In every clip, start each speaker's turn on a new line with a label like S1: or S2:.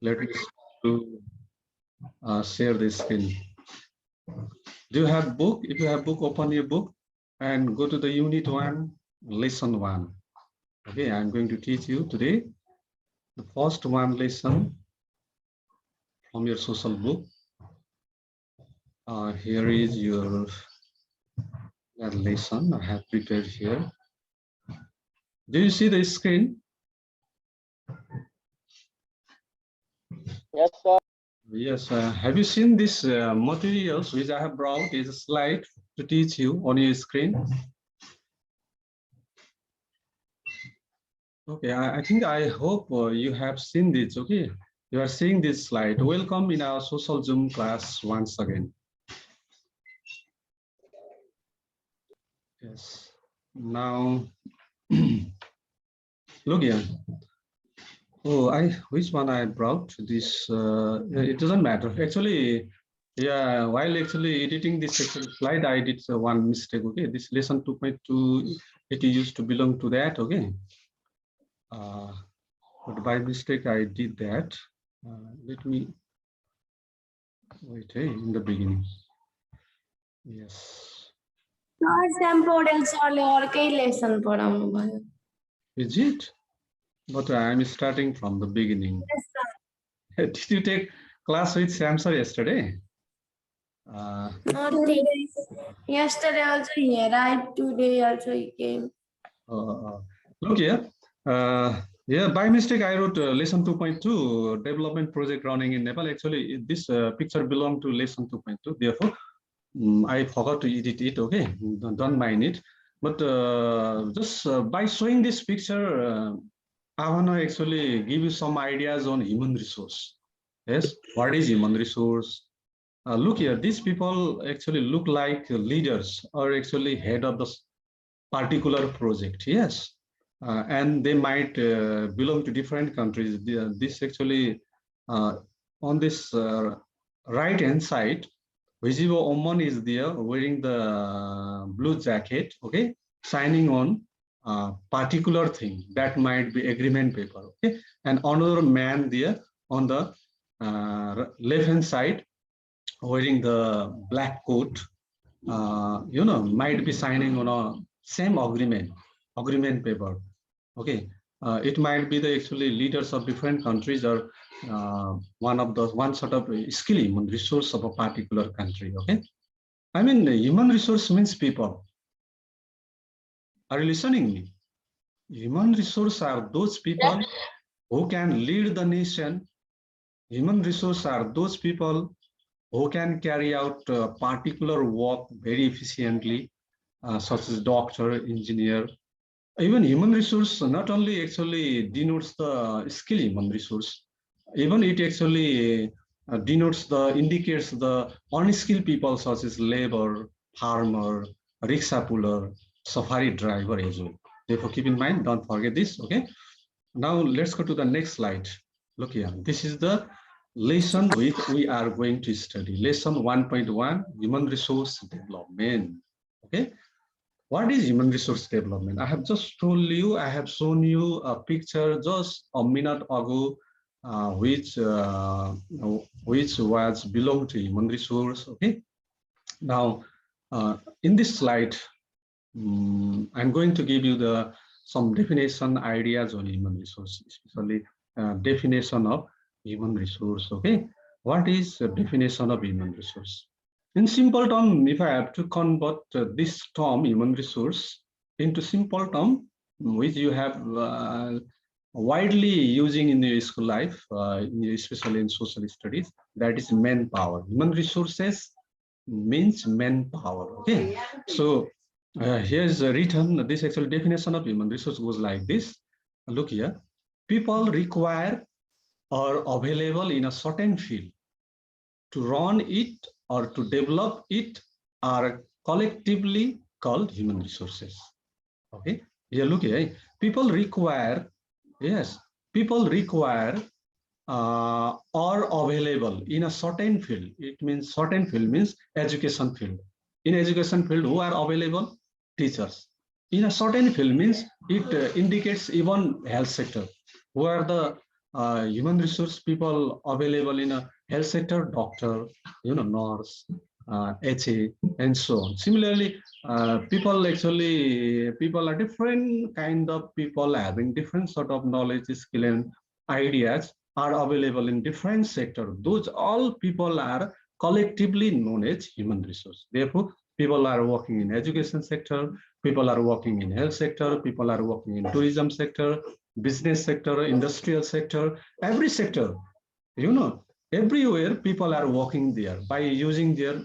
S1: Let me to share the screen. Do you have book? If you have book, open your book and go to the unit 1, lesson 1. Okay, I'm going to teach you today the first one lesson from your social book. Here is your lesson I have prepared here. Do you see the screen?
S2: Yes, sir.
S1: Yes. Have you seen these materials which I have brought? Is a slide to teach you on your screen. Okay, I hope you have seen this. Okay, you are seeing this slide. Welcome in our social Zoom class once again. Yes. Now, look here. Oh, which one I brought this? It doesn't matter. Actually, yeah. While actually editing this slide, I did one mistake. Okay, this lesson 2.2, it used to belong to that. Okay. But by mistake, I did that. Let me wait in the beginning. Yes. Is it? But I'm starting from the beginning.
S3: Yes, sir.
S1: Did you take class with Samsar yesterday?
S3: Not today. Yesterday also he arrived. Today also he came.
S1: Look here. Yeah, by mistake I wrote lesson 2.2 development project running in Nepal. Actually, this picture belonged to lesson 2.2. Therefore, I forgot to edit it. Okay, don't mind it. But just by showing this picture, I want to actually give you some ideas on human resource. Yes, what is human resource? Look here, these people actually look like leaders or actually head of the particular project. Yes, and they might belong to different countries. This actually on this right hand side, visible woman is there wearing the blue jacket. Okay, signing on particular thing that might be agreement paper. Okay, and another man there on the left hand side wearing the black coat, might be signing on a same agreement paper. Okay, it might be the actually leaders of different countries or one sort of skill human resource of a particular country. Okay, I mean human resource means people. Are you listening me? Human resource are those people who can lead the nation. Human resource are those people who can carry out particular work very efficiently, such as doctor, engineer. Even human resource not only actually denotes the skill human resource, even it actually indicates the unskilled people such as labor, farmer, rickshaw puller, safari driver as well. Therefore, keep in mind, don't forget this. Okay. Now let's go to the next slide. Look here. This is the lesson which we are going to study. Lesson 1.1, human resource development. Okay. What is human resource development? I have just told you, I have shown you a picture just a minute ago, which was belong to human resource. Okay. Now, in this slide, I'm going to give you some definition ideas on human resource, especially definition of human resource. Okay, what is the definition of human resource? In simple term, if I have to convert this term human resource into simple term, which you have widely using in your school life, especially in social studies, that is manpower. Human resources means manpower. Okay, so here's written, this actual definition of human resource goes like this. Look here, people require or available in a certain field to run it or to develop it are collectively called human resources. Okay, here look here, people require, yes, people require or available in a certain field. It means certain field means education field. In education field, who are available? Teachers. In a certain field means it indicates even health sector. Who are the human resource people available in a health sector, doctor, nurse, HA, and so on. Similarly, people are different kind of people having different sort of knowledge, skill, and ideas are available in different sector. Those all people are collectively known as human resource. Therefore, people are working in education sector, people are working in health sector, people are working in tourism sector, business sector, industrial sector, every sector, everywhere people are working there by using their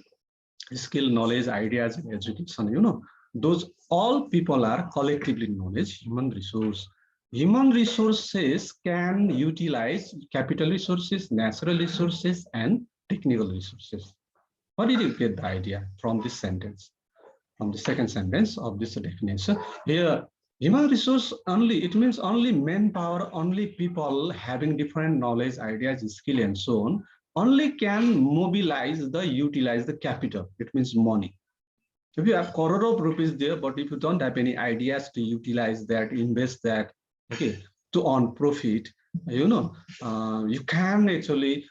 S1: skill, knowledge, ideas, and education. Those all people are collectively known as human resource. Human resources can utilize capital resources, natural resources, and technical resources. What did you get the idea from this sentence? From the second sentence of this definition? Here, human resource only, it means only manpower, only people having different knowledge, ideas, skill, and so on, only can mobilize utilize the capital. It means money. If you have crore of rupees there, but if you don't have any ideas to utilize that, invest that, okay, to earn profit, you can actually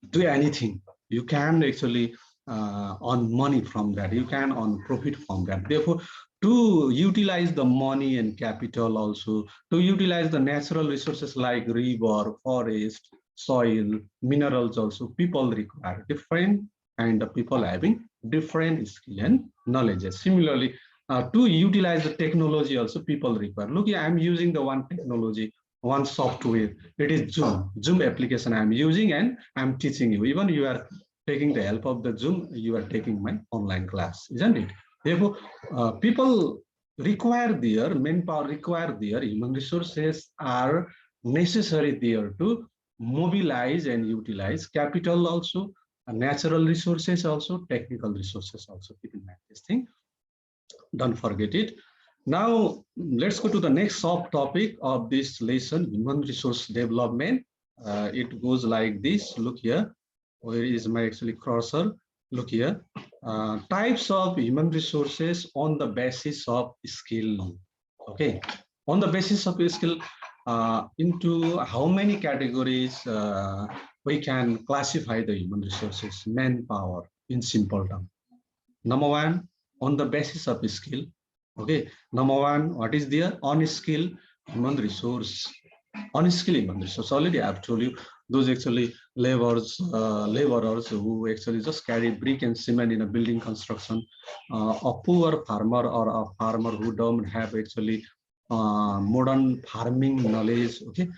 S1: do anything. You can actually earn money from that. You can earn profit from that. Therefore, to utilize the money and capital, also to utilize the natural resources like river, forest, soil, minerals, also people require different kind of people having different skill and knowledge. Similarly, to utilize the technology, also people require. Look, I'm using the one technology, one software. It is Zoom application I'm using, and I'm teaching you. Even you are taking the help of the Zoom, you are taking my online class, isn't it? Therefore, people require their manpower, require their human resources are necessary there to mobilize and utilize capital, also natural resources, also technical resources, also. Keep in mind this thing, don't forget it. Now let's go to the next subtopic of this lesson, human resource development. It goes like this. Look here, where is my actually cursor? Look here, types of human resources on the basis of skill. Okay, on the basis of skill, into how many categories we can classify the human resources, manpower in simple terms. Number one, on the basis of skill. Okay, number one, what is there? On skill human resource. On skill human resource. Already I've told you, those actually laborers who actually just carry brick and cement in a building construction, a poor farmer or a farmer who don't have actually modern farming knowledge. Okay,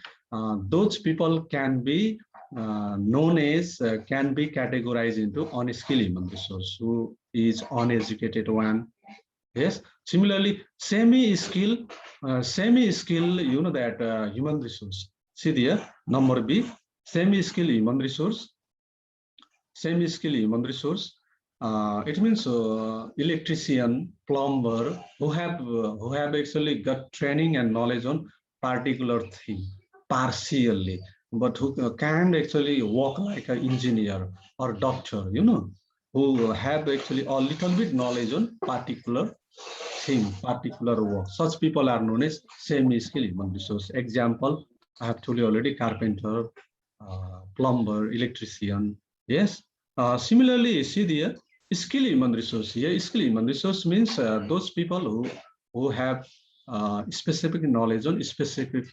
S1: those people can be known as, can be categorized into unskilled human resource, who is uneducated one. Yes, similarly semi-skill, that human resource. See there, number B, semi-skill human resource. Semi-skill human resource, it means electrician, plumber, who have actually got training and knowledge on particular thing partially, but who can actually work like an engineer or doctor, who have actually a little bit knowledge on particular thing, particular work. Such people are known as semi-skilled human resource. Example, I have told you already: carpenter, plumber, electrician. Yes. Similarly, see the skill human resource here. Skill human resource means those people who have specific knowledge on specific.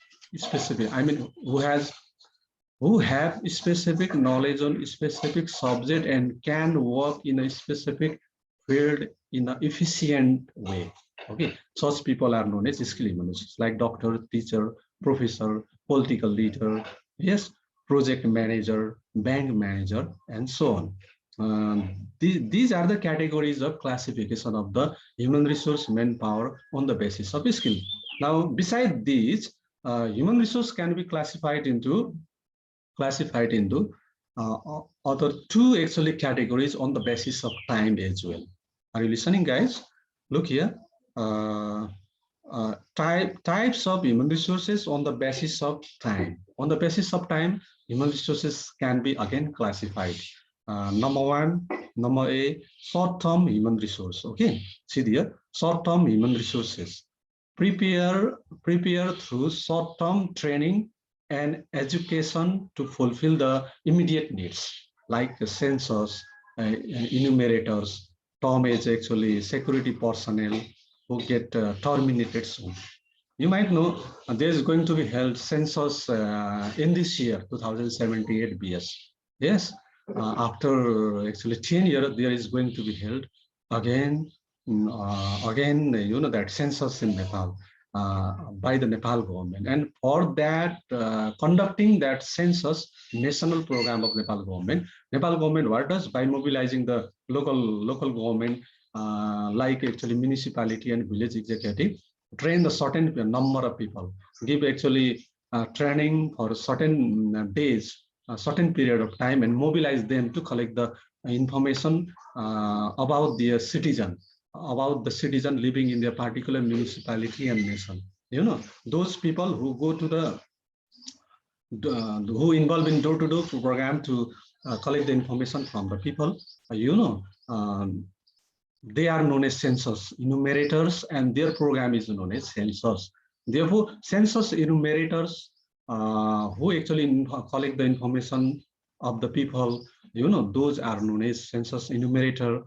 S1: I mean, who have specific knowledge on specific subject and can work in a specific field in an efficient way. Okay, such people are known as skill human resources, like doctor, teacher, professor, political leader, yes, project manager, bank manager, and so on. These are the categories of classification of the human resource manpower on the basis of skill. Now, beside these, human resource can be classified into other two actually categories on the basis of time as well. Are you listening, guys? Look here. Types of human resources on the basis of time. On the basis of time, human resources can be again classified. Number one, number A, short-term human resource. Okay, see here, short-term human resources. Prepare through short-term training and education to fulfill the immediate needs, like the census, enumerators, term is actually security personnel who get terminated soon. You might know there is going to be held census in this year, 2078 BS. Yes, after actually 10 years, there is going to be held again, again, you know, that census in Nepal by the Nepal government. And for that, conducting that census national program of Nepal government what does? By mobilizing the local government, like actually municipality and village executive, train the certain number of people, give actually training for certain days, a certain period of time, and mobilize them to collect the information about the citizen living in their particular municipality and nation. You know, those people who go to who involve in door-to-door program to collect the information from the people, you know, they are known as census enumerators, and their program is known as census. Therefore, census enumerators who actually collect the information of the people, you know, those are known as census enumerator.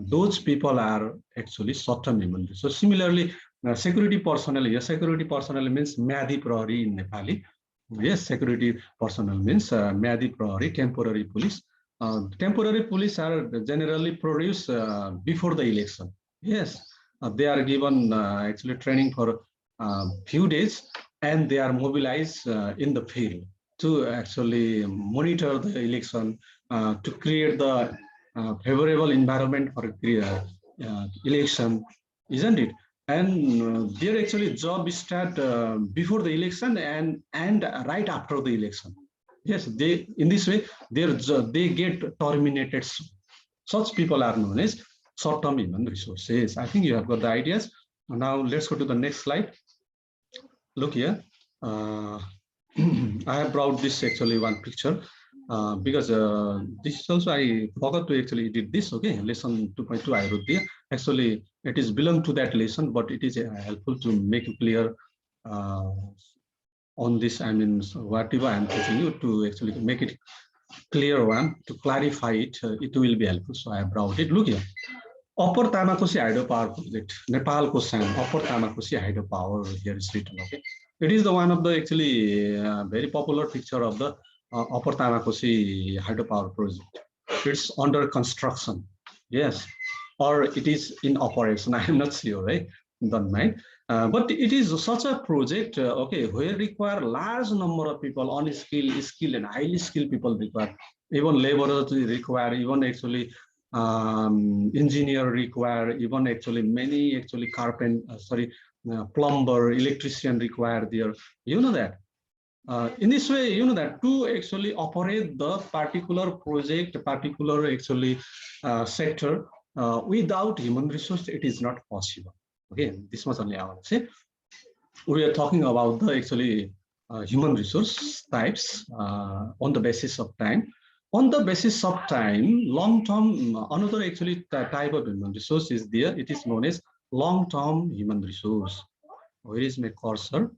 S1: Those people are actually short-term human resource. So similarly, security personnel, yes, security personnel means Myadi Prahari in Nepali. Yes, security personnel means Myadi Prahari, temporary police. Temporary police are generally produced before the election. Yes, they are given actually training for a few days, and they are mobilized in the field to actually monitor the election, to create the favorable environment for election, isn't it? And their actually job start before the election and right after the election. Yes, they in this way they get terminated. Such people are known as short-term human resources. I think you have got the ideas. Now let's go to the next slide. Look here. I have brought this actually one picture because this is also I forgot to actually edit this. Okay, lesson 2.2 I wrote there. Actually, it is belong to that lesson, but it is helpful to make it clear on this. I mean, so whatever I'm teaching you to actually make it clear one, to clarify it, it will be helpful. So I have brought it. Look here. Upper Tamakosi hydropower project, Nepal Kosan, Upper Tamakosi hydropower here is written. Okay, it is the one of the actually very popular picture of the Upper Tamakosi hydropower project. It's under construction, yes, or it is in operation. I am not sure, right? Don't mind. But it is such a project, okay, where require large number of people, unskilled, skilled, and highly skilled people required. Even laborers require, even actually engineer require, even actually many actually plumber, electrician require there. You know that. In this way, you know that to actually operate the particular project, particular actually sector without human resource, it is not possible. Okay, this much only I want to say. We are talking about the actually human resource types on the basis of time. On the basis of time, long-term, another actually type of human resource is there. It is known as long-term human resource. Where is my cursor?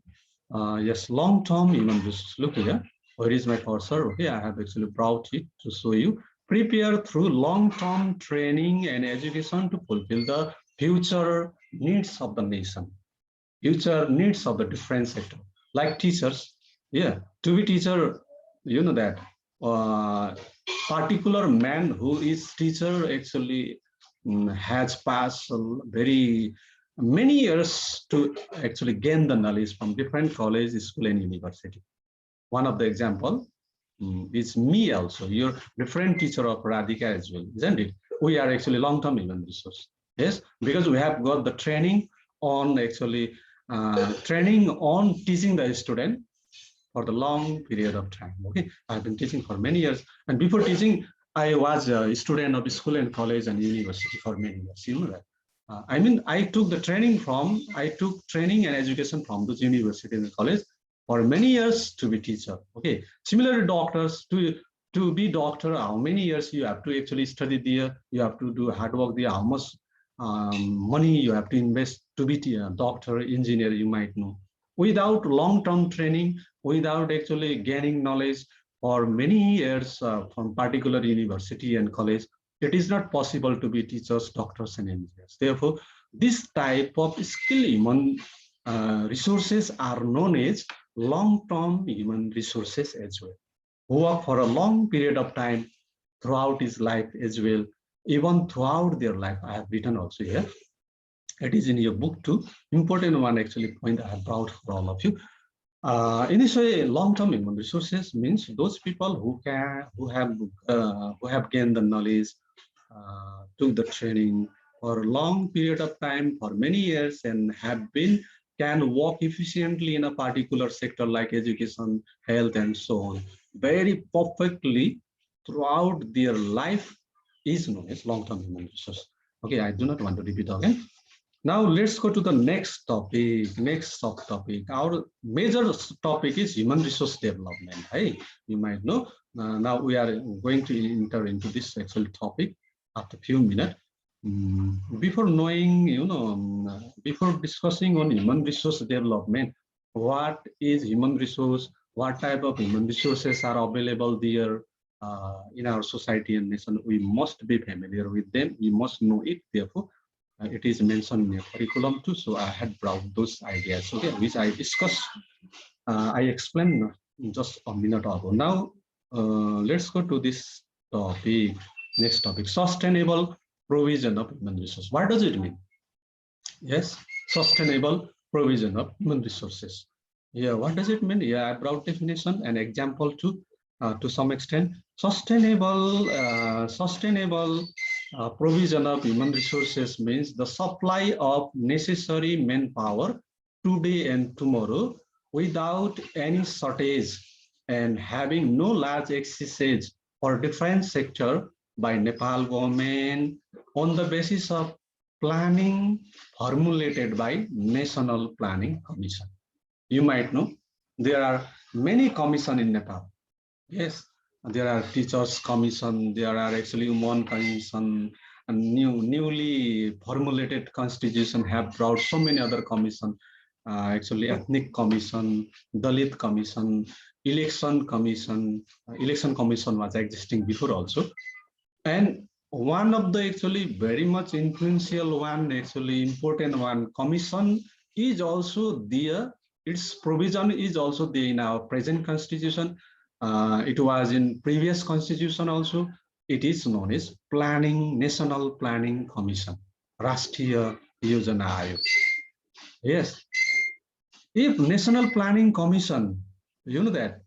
S1: Yes, long-term human resource. Look here. Where is my cursor? Okay, I have actually brought it to show you. Prepare through long-term training and education to fulfill the future needs of the nation, future needs of the different sector, like teachers. Yeah, to be teacher, you know that particular man who is teacher actually has passed very many years to actually gain the knowledge from different college, school, and university. One of the example is me also. You're different teacher of Radhika as well, isn't it? We are actually long-term human resource. Yes, because we have got the training on actually training on teaching the student for the long period of time. Okay, I've been teaching for many years, and before teaching, I was a student of school and college and university for many years. You know that. I mean, I took training and education from those university and college for many years to be teacher. Okay, similarly, doctors to be doctor, how many years you have to actually study there, you have to do hard work there, how much money you have to invest to be a doctor, engineer, you might know. Without long-term training, without actually gaining knowledge for many years from particular university and college, it is not possible to be teachers, doctors, and engineers. Therefore, this type of skill human resources are known as long-term human resources as well. Work for a long period of time throughout his life as well, even throughout their life. I have written also here. It is in your book too. Important one actually point I have brought for all of you. Initially, long-term human resources means those people who have gained the knowledge, took the training for a long period of time, for many years, and can work efficiently in a particular sector like education, health, and so on, very perfectly throughout their life is known as long-term human resource. Okay, I do not want to repeat again. Now let's go to the next topic. Next subtopic. Our major topic is human resource development. Hey, you might know. Now we are going to enter into this actual topic after a few minutes. Before knowing, before discussing on human resource development, what is human resource? What type of human resources are available there in our society and nation? We must be familiar with them. We must know it. Therefore, it is mentioned in your curriculum too, so I had brought those ideas, okay, which I discussed, I explained just a minute ago. Now, let's go to this topic, next topic, sustainable provision of human resources. What does it mean? Yes, sustainable provision of human resources. Yeah, what does it mean? Yeah, I brought definition and example too, to some extent. Sustainable provision of human resources means the supply of necessary manpower today and tomorrow without any shortage and having no large excesses for different sector by Nepal government on the basis of planning formulated by National Planning Commission. You might know there are many commissions in Nepal. Yes, there are teachers commission, there are actually women commission, and newly formulated constitution have brought so many other commission, actually ethnic commission, Dalit commission, election commission. Election commission was existing before also. And one of the actually very much influential one, actually important one, commission is also there. Its provision is also there in our present constitution. It was in previous constitution also. It is known as National Planning Commission, Rashtriya Yojana Ayog. Yes, if National Planning Commission, you know that,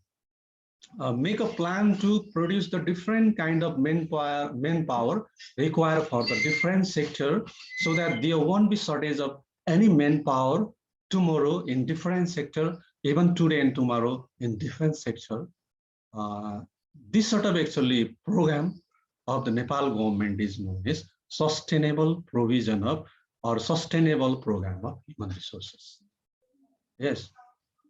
S1: make a plan to produce the different kind of manpower required for the different sector, so that there won't be shortage of any manpower tomorrow in different sector, even today and tomorrow in different sector. This sort of actually program of the Nepal government is known as sustainable provision of or sustainable program of human resources. Yes,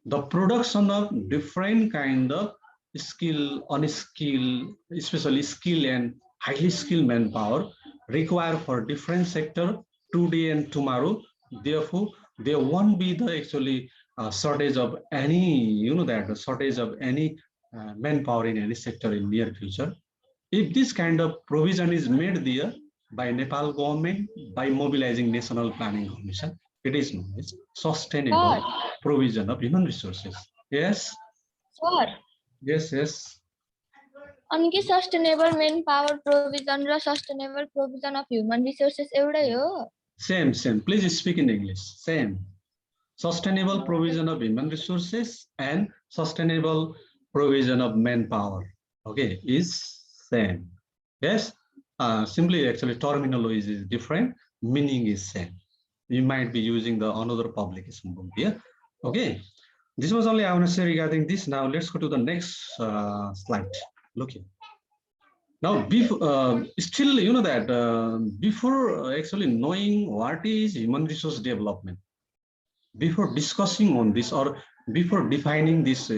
S1: the production of different kind of skill, unskilled, especially skilled and highly skilled manpower required for different sector today and tomorrow. Therefore, there won't be the actually shortage of any, the shortage of any manpower in any sector in near future. If this kind of provision is made there by Nepal government by mobilizing National Planning Commission, it is known as sustainable provision of human resources. Yes.
S2: Sir.
S1: Yes, yes.
S2: Anki sustainable manpower provision raw sustainable provision of human resources एउटै हो?
S1: Same. Please speak in English. Same. Sustainable provision of human resources and sustainable provision of manpower. Okay, is same. Yes. Simply actually terminology is different. Meaning is same. You might be using the another publication book here. Okay. This was only I want to say regarding this. Now let's go to the next slide. Look here. Now, before, still, before actually knowing what is human resource development, before discussing on this or before defining this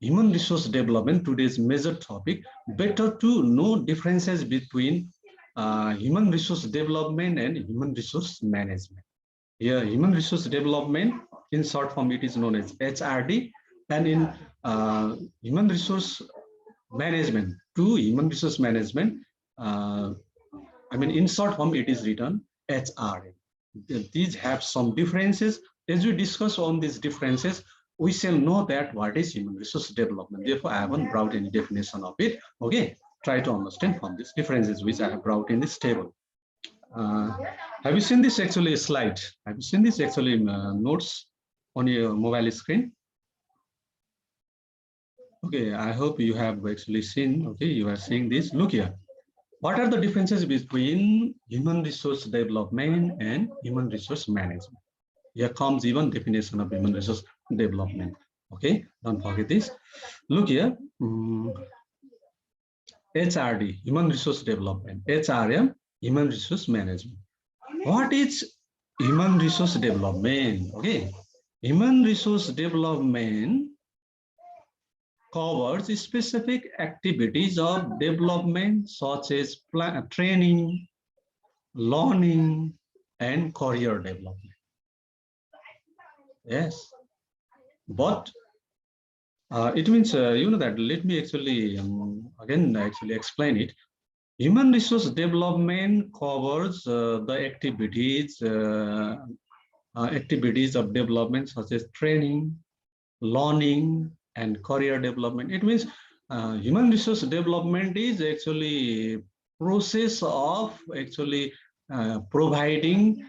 S1: human resource development, today's major topic, better to know differences between human resource development and human resource management. Here, human resource development In short form, it is known as HRD. And in human resource management, to human resource management, I mean, in short form, it is written HRM. These have some differences. As we discuss on these differences, we shall know that what is human resource development. Therefore, I haven't brought any definition of it. Okay, try to understand from these differences which I have brought in this table. Have you seen this actually slide? Have you seen this actually notes on your mobile screen? Okay, I hope you have actually seen. Okay, you are seeing this. Look here. What are the differences between human resource development and human resource management? Here comes even definition of human resource development. Okay, don't forget this. Look here. HRD, human resource development. HRM, human resource management. What is human resource development? Okay, human resource development covers specific activities of development such as training, learning, and career development. Yes, but it means, you know that, let me actually, again, actually explain it. Human resource development covers the activities of development such as training, learning, and career development. It means human resource development is actually process of actually providing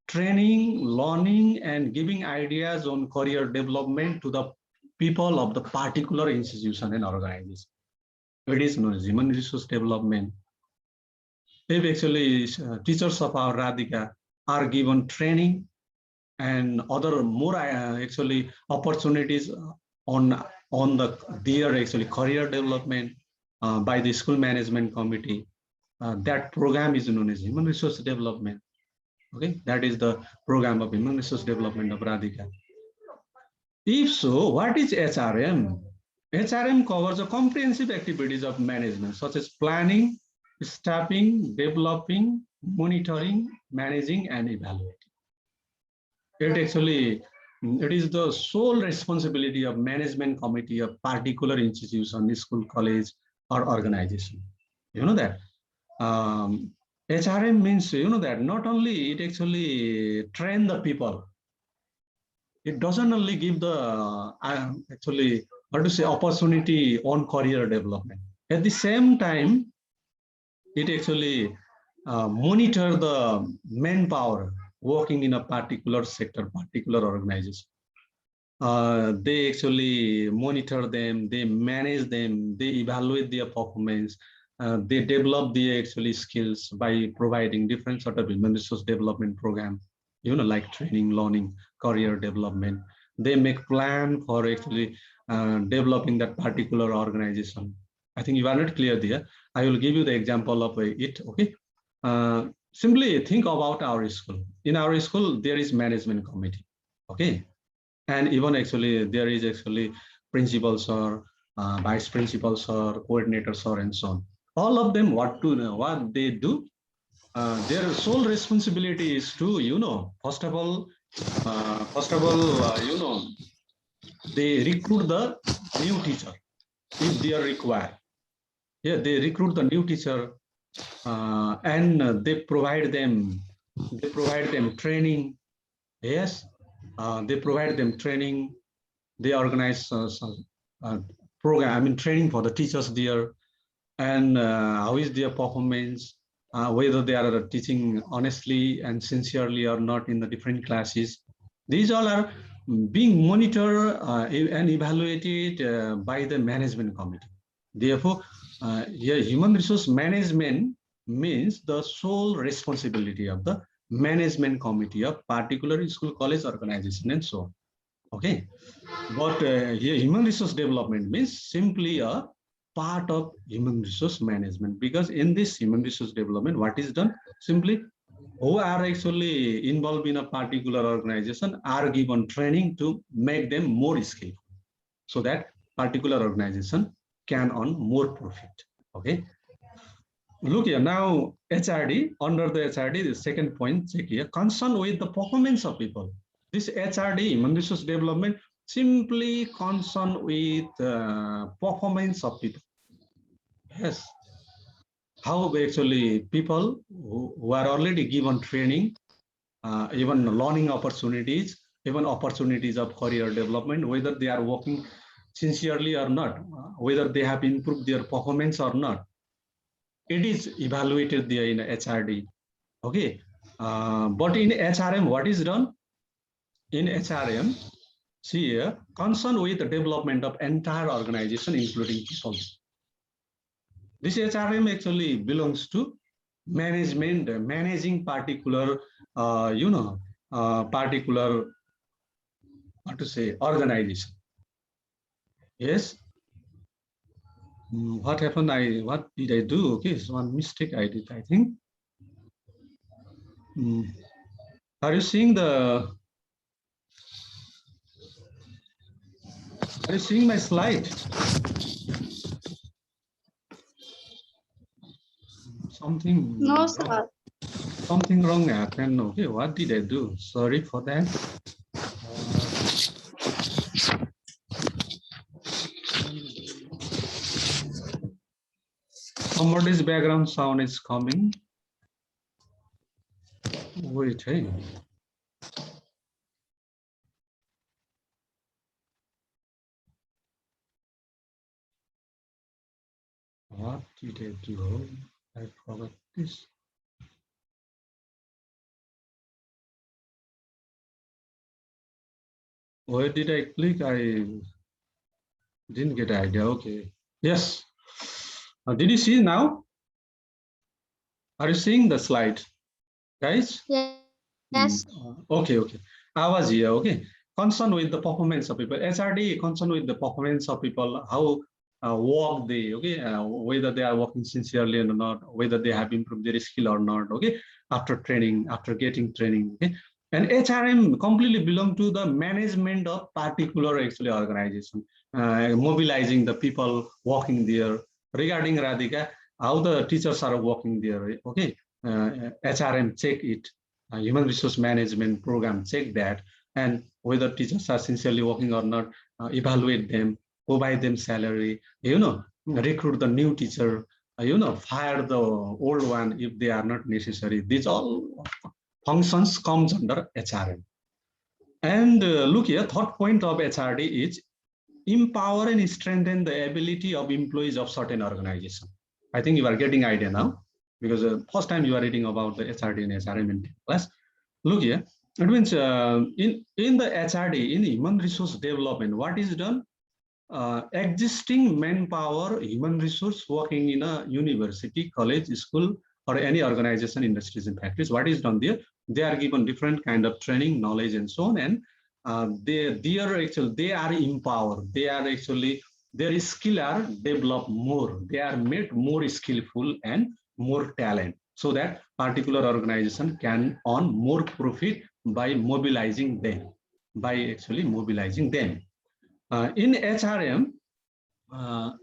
S1: training, learning, and giving ideas on career development to the people of the particular institution and organization. It is known as human resource development. If actually teachers of our Radhika are given training and other more actually opportunities on their actually career development by the school management committee, that program is known as human resource development. Okay, that is the program of human resource development of Radhika. If so, what is HRM? HRM covers the comprehensive activities of management such as planning, staffing, developing, monitoring, managing, and evaluating. It is the sole responsibility of management committee of particular institution, school, college, or organization. You know that. HRM means, you know that, not only it actually train the people, it doesn't only give the actually, what to say, opportunity on career development. At the same time, it actually monitor the manpower working in a particular sector, particular organization. They actually monitor them, they manage them, they evaluate their performance, they develop their actually skills by providing different sort of human resource development program, you know, like training, learning, career development. They make plan for actually developing that particular organization. I think you are not clear there. I will give you the example of it. Okay. Simply think about our school. In our school, there is management committee. Okay. And even actually, there is actually principal sir, vice principal sir, coordinator sir, and so on. All of them, what they do, their sole responsibility is to, you know, first of all, you know, they recruit the new teacher if they are required. Yeah, they recruit the new teacher, and they provide them training. Yes, they provide them training. They organize program, I mean, training for the teachers there, and how is their performance, whether they are teaching honestly and sincerely or not in the different classes. These all are being monitored and evaluated by the management committee. Therefore, here human resource management means the sole responsibility of the management committee of particular school, college, organization, and so on. Okay, but here human resource development means simply a part of human resource management, because in this human resource development, what is done? Simply, who are actually involved in a particular organization are given training to make them more skillful, so that particular organization can earn more profit. Okay. Look here now, HRD, under the HRD, the second point, check here, concern with the performance of people. This HRD, human resource development, simply concerned with performance of people. Yes. How actually people who are already given training, even learning opportunities, even opportunities of career development, whether they are working sincerely or not, whether they have improved their performance or not, it is evaluated there in HRD. Okay, but in HRM, what is done? In HRM, see here, concerned with the development of entire organization, including people. This HRM actually belongs to management, managing particular, particular, what to say, organization. Yes. What happened? What did I do? Okay, it's one mistake I did, I think. Are you seeing the? Are you seeing my slide? Something.
S3: No, sir.
S1: Something wrong happened. Okay, what did I do? Sorry for that. Somebody's background sound is coming. Wait, hey. What did I do? I forgot this. Where did I click? I didn't get the idea. Okay. Yes. Did you see now? Are you seeing the slide, guys?
S2: Yes.
S1: Okay, okay. I was here, okay. Concerned with the performance of people. HRD concerned with the performance of people, how work they, okay, whether they are working sincerely or not, whether they have improved their skill or not, okay, after training, after getting training, okay. And HRM completely belong to the management of particular actually organization, mobilizing the people working there. Regarding Radhika, how the teachers are working there, okay, HRM check it. Human resource management program check that, and whether teachers are sincerely working or not, evaluate them, provide them salary, recruit the new teacher, fire the old one if they are not necessary. These all functions comes under HRM. And look here, third point of HRD is empower and strengthen the ability of employees of certain organization. I think you are getting idea now, because first time you are reading about the HRD and HRM in class. Look here, it means in the HRD, in human resource development, what is done? Existing manpower, human resource working in a university, college, school, or any organization, industries, and factories. What is done there? They are given different kind of training, knowledge, and so on, and they are empowered. They are actually, their skill are developed more. They are made more skillful and more talent, so that particular organization can earn more profit by mobilizing them, in HRM,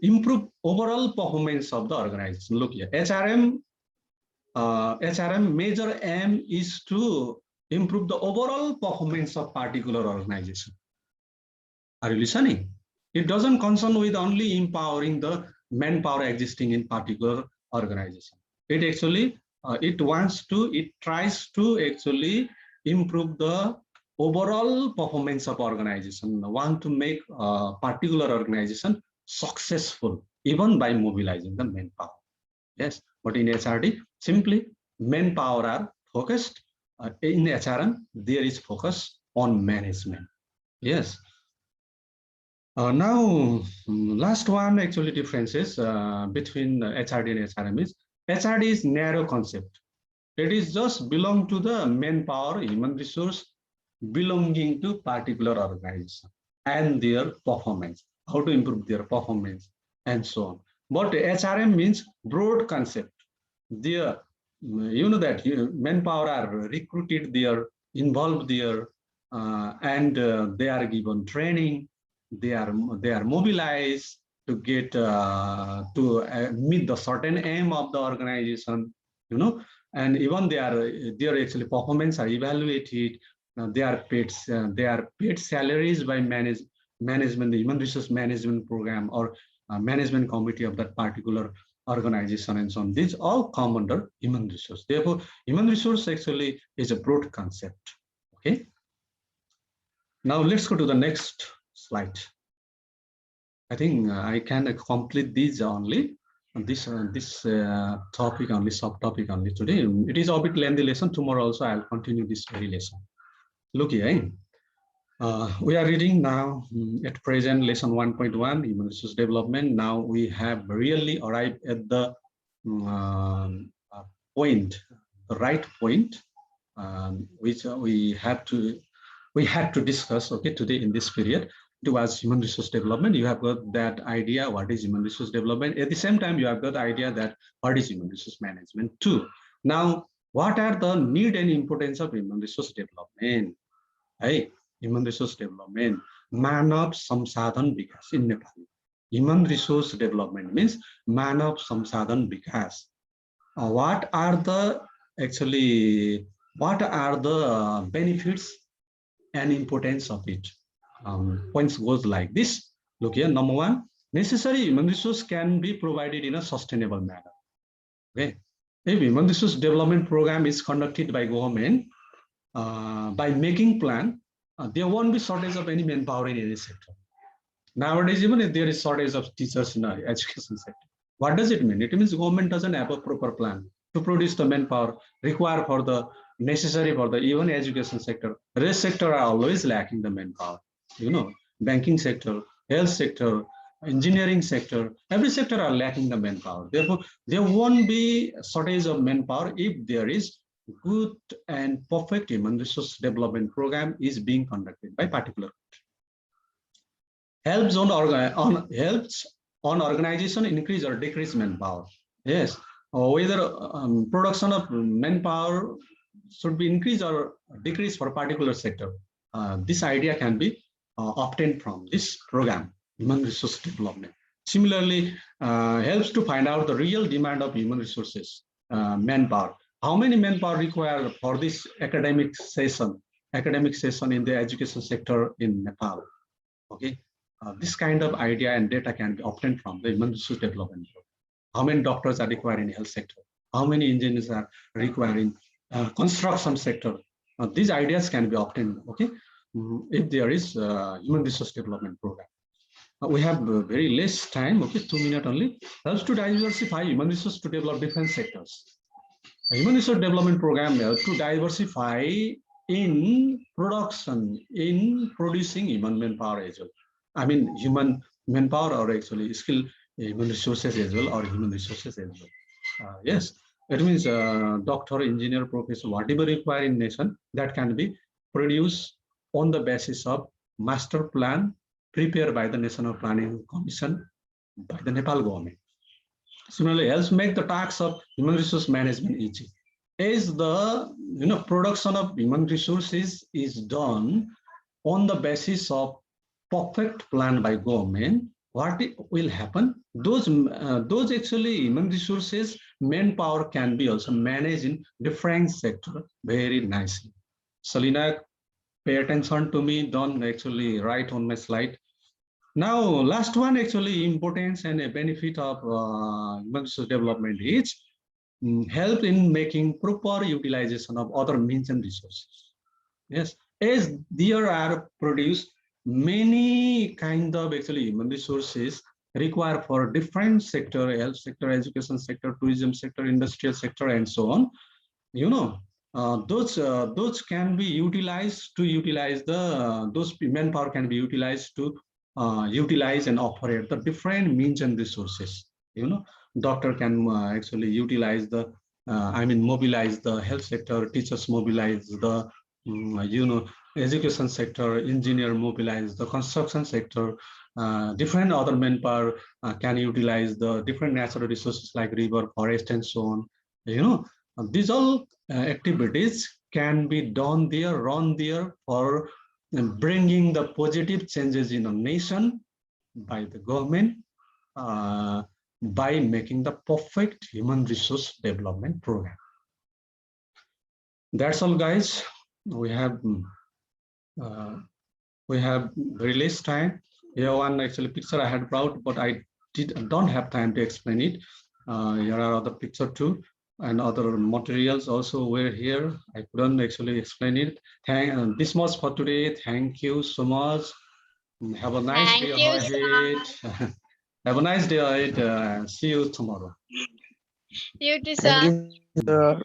S1: improve overall performance of the organization. Look here, HRM major aim is to improve the overall performance of particular organization. Are you listening? It doesn't concern with only empowering the manpower existing in particular organization. It actually, it tries to actually improve the overall performance of organization, want to make a particular organization successful, even by mobilizing the manpower. Yes, but in HRD, simply manpower are focused. In HRM, there is focus on management. Yes. Now, last one actually differences between HRD and HRM is, HRD is narrow concept. It is just belong to the manpower, human resource, belonging to particular organization and their performance, how to improve their performance, and so on. But HRM means broad concept. There, that manpower are recruited there, involved there, and they are given training. They are mobilized to get meet the certain aim of the organization, and even their actually performance are evaluated. they are paid salaries by management, the human resource management program or management committee of that particular organization and so on. These all come under human resource. Therefore, human resource actually is a broad concept. Okay. Now let's go to the next slide. I think I can complete these only. This topic only, subtopic only today. It is a bit lengthy lesson. Tomorrow also I'll continue this very lesson. Look here. We are reading now at present lesson 1.1 human resource development. Now we have really arrived at the point, the right point, which we had to discuss. Okay, today in this period. Towards human resource development, you have got that idea what is human resource development. At the same time, you have got the idea that what is human resource management too. Now, what are the need and importance of human resource development? Hey, human resource development, Manav Samsadhan Vikas in Nepal. Human resource development means Manav Samsadhan Vikas. What are the benefits and importance of it? Points goes like this. Look here, number one, necessary human resource can be provided in a sustainable manner. Okay, if human resource development program is conducted by government by making plan, there won't be shortage of any manpower in any sector. Nowadays, even if there is shortage of teachers in the education sector, what does it mean? It means government doesn't have a proper plan to produce the manpower required for the necessary for the even education sector. Rest sector are always lacking the manpower. You know, banking sector, health sector, engineering sector, every sector are lacking the manpower. Therefore, there won't be a shortage of manpower if there is good and perfect human resource development program is being conducted by particular country. Helps on organization increase or decrease manpower. Yes, whether production of manpower should be increased or decreased for a particular sector. This idea can be obtained from this program, human resource development. Similarly, helps to find out the real demand of human resources, manpower. How many manpower required for this academic session in the education sector in Nepal? Okay, this kind of idea and data can be obtained from the human resource development. How many doctors are required in the health sector? How many engineers are required in construction sector? These ideas can be obtained. Okay. If there is a human resource development program. We have very less time, okay, 2 minutes only. Helps to diversify human resource to develop different sectors. A human resource development program helps to diversify in production, in producing human manpower as well. I mean, human manpower or actually skill human resources as well or human resources as well. Yes, it means doctor, engineer, professor, whatever required in nation that can be produced on the basis of master plan prepared by the National Planning Commission by the Nepal government. Similarly, helps make the task of human resource management easy. As the production of human resources is done on the basis of perfect plan by government, what will happen? Those actually human resources, manpower can be also managed in different sector very nicely. Selina, pay attention to me, don't actually write on my slide. Now, last one actually importance and a benefit of human resource development is help in making proper utilization of other means and resources. Yes, as there are produced many kind of actually human resources required for different sector, health sector, education sector, tourism sector, industrial sector, and so on. Those can be utilized to utilize those manpower can be utilized to utilize and operate the different means and resources. Doctor can actually utilize the mobilize the health sector, teachers mobilize the education sector, engineer mobilize the construction sector, different other manpower can utilize the different natural resources like river, forest, and so on. These all activities can be done there, run there for bringing the positive changes in a nation by the government by making the perfect human resource development program. That's all, guys. We have we have very less time. Here one actually picture I had brought, but I don't have time to explain it. Here are other picture too, and other materials also were here. I couldn't actually explain it. This much for today. Thank you so much. Have a nice
S4: Thank
S1: day
S4: you,
S1: ahead. Have a nice day ahead. See you tomorrow.
S4: You too,
S5: Thank
S4: sir.
S5: you, sir.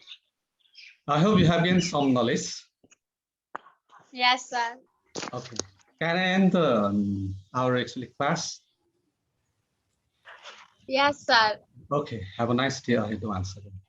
S1: I hope you have gained some knowledge.
S4: Yes, sir.
S1: Okay. Can I end our actually class?
S4: Yes, sir.
S1: Okay. Have a nice day ahead once again.